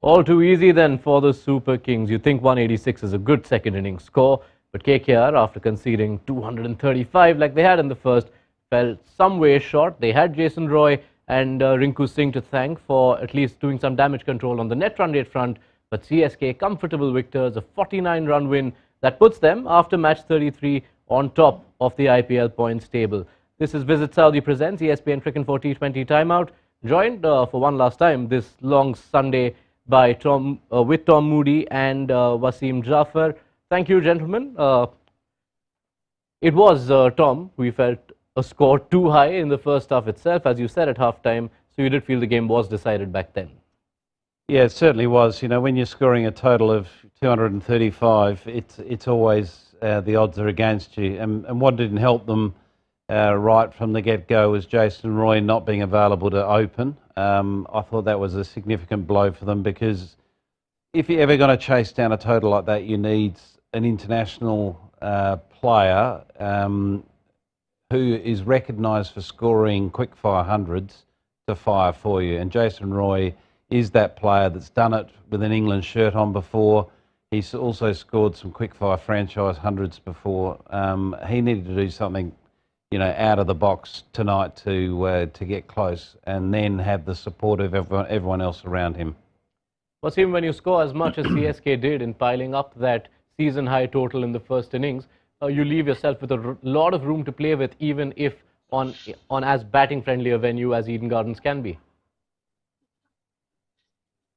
All too easy then for the Super Kings. You think 186 is a good second innings score, but KKR, after conceding 235 like they had in the first, fell some way short. They had Jason Roy and Rinku Singh to thank for at least doing some damage control on the net run rate front, but CSK comfortable victors, a 49-run win that puts them, after match 33, on top of the IPL points table. This is Visit Saudi presents ESPN Cricket for T20 Timeout, joined for one last time this long Sunday by Tom Moody and Wasim Jaffer. Thank you, gentlemen. It was Tom who felt a score too high in the first half itself, as you said at halftime. So you did feel the game was decided back then. Yeah, it certainly was. You know, when you're scoring a total of 235, it's always the odds are against you. And what didn't help them right from the get-go was Jason Roy not being available to open. I thought that was a significant blow for them, because if you're ever going to chase down a total like that, you need an international player who is recognised for scoring quick-fire hundreds to fire for you. And Jason Roy is that player that's done it with an England shirt on before. He's also scored some quick-fire franchise hundreds before. He needed to do something, you know, out of the box tonight to get close, and then have the support of everyone else around him. Wasim, when you score as much as CSK did in piling up that season-high total in the first innings, you leave yourself with a lot of room to play with, even if on as batting-friendly a venue as Eden Gardens can be.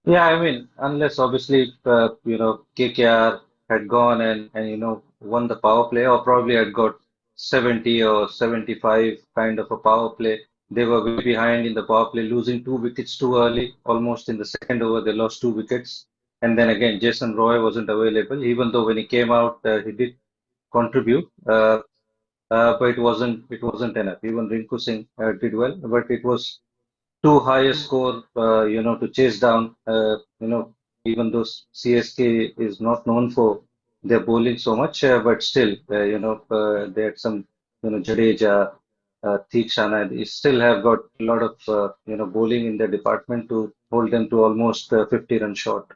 Yeah, I mean, unless obviously, KKR had gone and won the power play, or probably had got 70 or 75 kind of a power play. They were way behind in the power play, losing 2 wickets too early. Almost in the second over, they lost 2 wickets. And then again, Jason Roy wasn't available, even though when he came out, he did contribute. But it wasn't enough. Even Rinku Singh did well, but it was too high a score, to chase down. Even though CSK is not known for their bowling so much, but still, they had some, Jadeja, Theekshana. They still have got a lot of, bowling in their department to hold them to almost 50 runs short.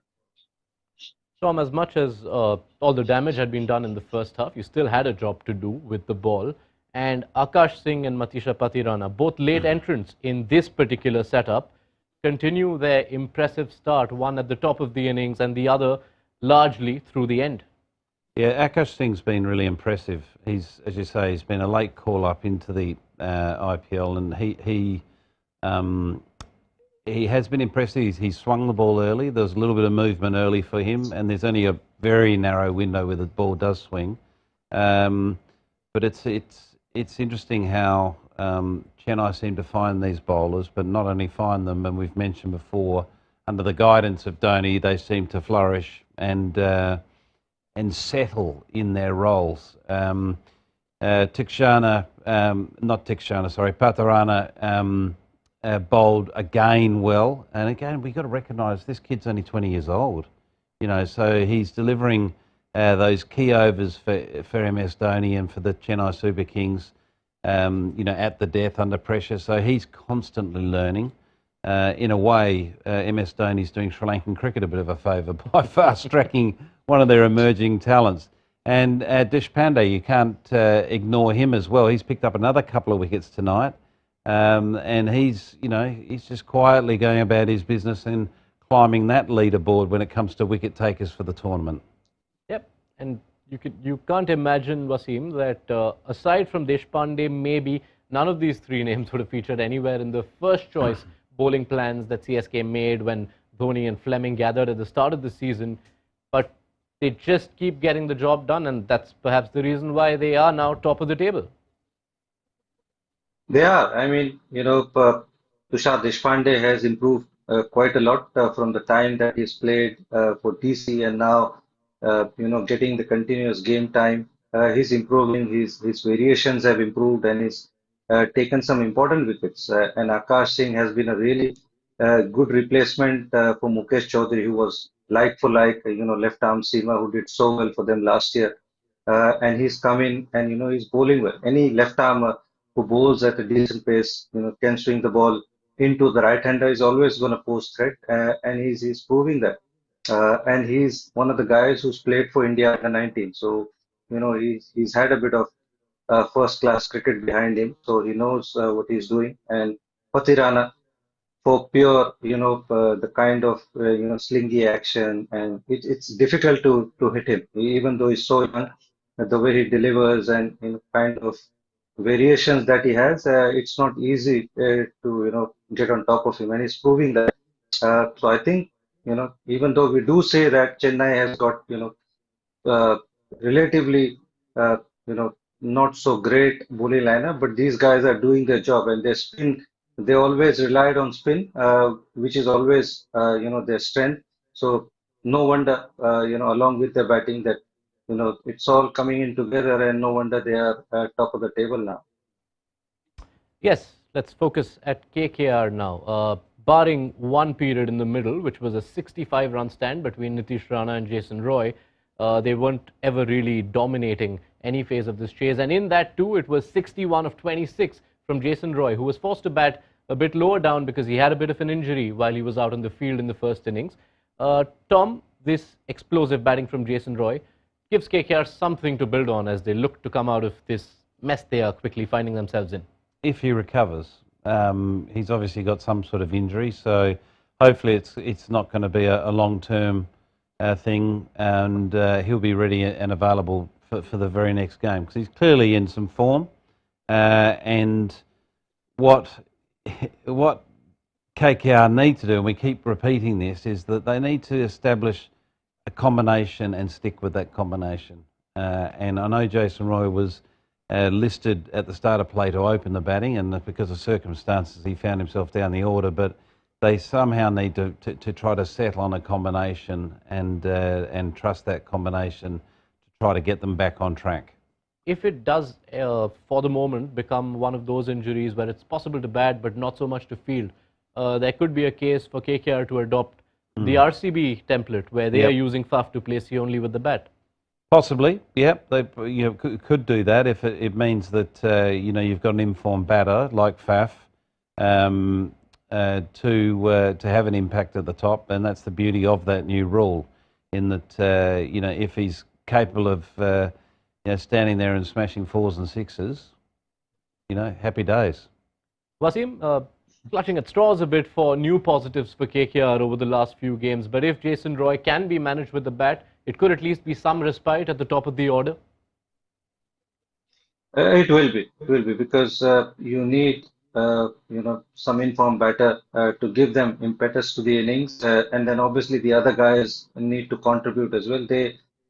Tom, as much as all the damage had been done in the first half, you still had a job to do with the ball. And Akash Singh and Matisha Patirana, both late entrants in this particular setup, continue their impressive start, one at the top of the innings and the other largely through the end. Yeah, Akash Singh's been really impressive. He's, as you say, he's been a late call-up into the IPL, and he has been impressive. He's swung the ball early. There's a little bit of movement early for him, and there's only a very narrow window where the ball does swing. But it's interesting how Chennai seem to find these bowlers, but not only find them, and we've mentioned before, under the guidance of Dhoni, they seem to flourish and settle in their roles. Patirana bowled again well, and again we've got to recognise this kid's only 20 years old, you know, so he's delivering those key overs for MS Dhoni and for the Chennai Super Kings, at the death under pressure. So he's constantly learning. In a way, MS Dhoni's doing Sri Lankan cricket a bit of a favour by fast-tracking one of their emerging talents. And Deshpande, you can't ignore him as well. He's picked up another couple of wickets tonight, and he's just quietly going about his business and climbing that leaderboard when it comes to wicket takers for the tournament. Yep, and you can't imagine, Wasim, that aside from Deshpande, maybe none of these three names would have featured anywhere in the first choice bowling plans that CSK made when Dhoni and Fleming gathered at the start of the season. But they just keep getting the job done, and that's perhaps the reason why they are now top of the table. They are. I mean, Tushar Deshpande has improved quite a lot from the time that he's played for DC, and now, getting the continuous game time. He's improving. His variations have improved, and he's taken some important wickets. And Akash Singh has been a really good replacement for Mukesh Chaudhary, who was like for like, left arm seamer who did so well for them last year. And he's come in and, he's bowling well. Any left armer who bowls at a decent pace, can swing the ball into the right-hander is always going to pose threat, and he's proving that. And he's one of the guys who's played for India under 19. So, he's had a bit of first-class cricket behind him, so he knows what he's doing. And Pathirana, for pure, the kind of, slingy action, and it's difficult to hit him, even though he's so young. The way he delivers and kind of variations that he has, it's not easy to, get on top of him, and he's proving that. So I think, even though we do say that Chennai has got, relatively, uh, not so great bowling lineup, but these guys are doing their job, and their spin, they always relied on spin, which is always, their strength. So no wonder, along with their batting, that, it's all coming in together, and no wonder they are top of the table now. Yes, let's focus at KKR now. Barring one period in the middle, which was a 65-run stand between Nitish Rana and Jason Roy, they weren't ever really dominating any phase of this chase. And in that too, it was 61 of 26 from Jason Roy, who was forced to bat a bit lower down because he had a bit of an injury while he was out on the field in the first innings. Tom, this explosive batting from Jason Roy gives KKR something to build on as they look to come out of this mess they are quickly finding themselves in. If he recovers, he's obviously got some sort of injury, so hopefully it's not going to be a long-term thing, and he'll be ready and available for the very next game, because he's clearly in some form. And what KKR need to do, and we keep repeating this, is that they need to establish a combination and stick with that combination. And I know Jason Roy was listed at the start of play to open the batting, and because of circumstances he found himself down the order, but they somehow need to try to settle on a combination and trust that combination to try to get them back on track. If it does, for the moment, become one of those injuries where it's possible to bat but not so much to field, there could be a case for KKR to adopt the RCB template where they are using Faf du Plessis only with the bat. Possibly, yeah. They could do that if it means that you've got an informed batter like Faf to have an impact at the top, and that's the beauty of that new rule. In that if he's capable of standing there and smashing fours and sixes, happy days. Wasim, clutching at straws a bit for new positives for KKR over the last few games, but if Jason Roy can be managed with the bat, it could at least be some respite at the top of the order. It will be because you need some informed batter to give them impetus to the innings, and then obviously the other guys need to contribute as well.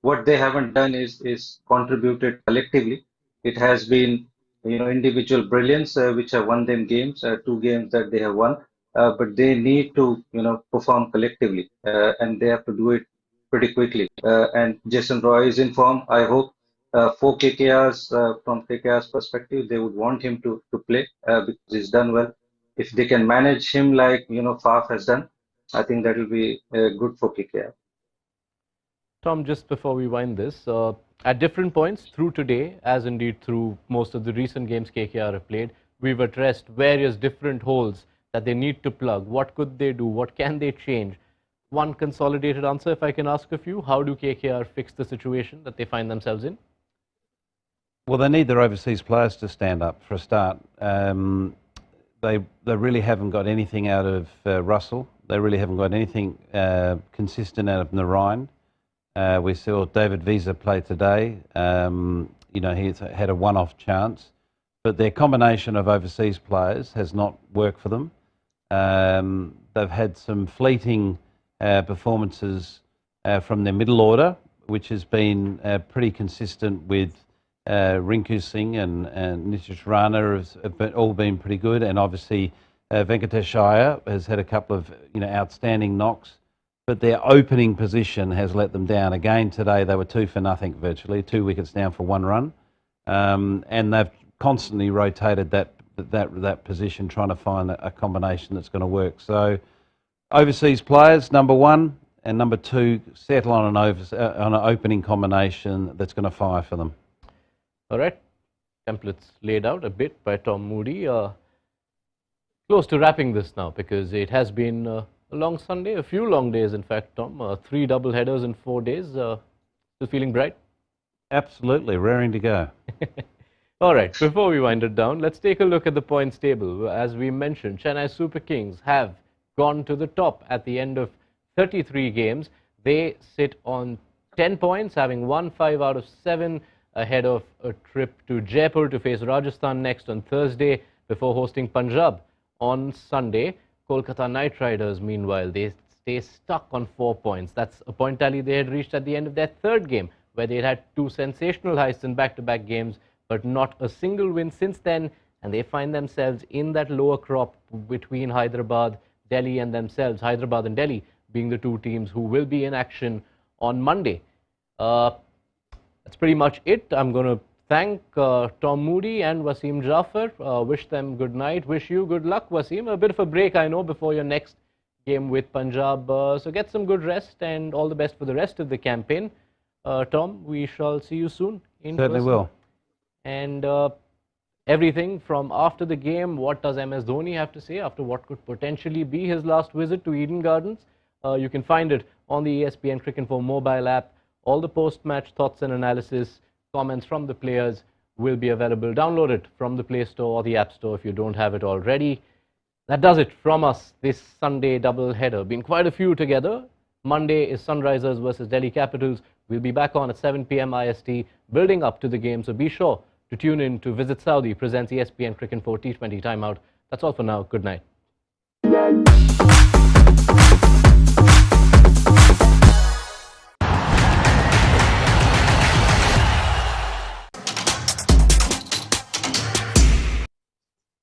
What they haven't done is contributed collectively. It has been individual brilliance which have won them games, 2 games that they have won, but they need to perform collectively, and they have to do it pretty quickly. And Jason Roy is in form. I hope for from KKR's perspective, they would want him to play because he's done well. If they can manage him like Faf has done, I think that will be good for KKR. Tom, just before we wind this, at different points through today, as indeed through most of the recent games KKR have played, we've addressed various different holes that they need to plug. What could they do? What can they change? One consolidated answer, if I can ask of you, how do KKR fix the situation that they find themselves in? Well, they need their overseas players to stand up for a start. They really haven't got anything out of Russell. They really haven't got anything consistent out of Narayan. We saw David Visa play today. He's had a one-off chance, but their combination of overseas players has not worked for them. They've had some fleeting performances from their middle order, which has been pretty consistent with Rinku Singh and Nitish Rana have all been pretty good, and obviously Venkatesh Iyer has had a couple of outstanding knocks, but their opening position has let them down. Again today they were 2 for nothing virtually, 2 wickets down for 1 run, and they've constantly rotated that position, trying to find a combination that's going to work. So overseas players, number 1, and number 2, settle on an opening combination that's going to fire for them. All right, templates laid out a bit by Tom Moody. Close to wrapping this now because it has been a long Sunday, a few long days in fact, Tom. 3 double headers in 4 days. Still feeling bright? Absolutely, raring to go. All right, before we wind it down, let's take a look at the points table. As we mentioned, Chennai Super Kings have gone to the top at the end of 33 games. They sit on 10 points, having won 5 out of 7, ahead of a trip to Jaipur to face Rajasthan next on Thursday before hosting Punjab on Sunday. Kolkata Knight Riders, meanwhile, they stay stuck on 4 points. That's a point tally they had reached at the end of their third game, where they had 2 sensational heists in back-to-back games, but not a single win since then, and they find themselves in that lower crop between Hyderabad, Delhi and themselves, Hyderabad and Delhi being the 2 teams who will be in action on Monday. That's pretty much it. I'm going to thank Tom Moody and Wasim Jaffer. Wish them good night. Wish you good luck, Wasim. A bit of a break, I know, before your next game with Punjab. So get some good rest and all the best for the rest of the campaign. Tom, we shall see you soon in Certainly person. will. And everything from after the game, what does MS Dhoni have to say after what could potentially be his last visit to Eden Gardens? You can find it on the ESPN Cricinfo mobile app. All the post-match thoughts and analysis, comments from the players will be available. Download it from the Play Store or the App Store if you don't have it already. That does it from us this Sunday double header. Been quite a few together. Monday is Sunrisers versus Delhi Capitals. We'll be back on at 7 p.m. IST, building up to the game. So be sure to tune in to Visit Saudi presents ESPN Cricinfo T20 Timeout. That's all for now. Good night.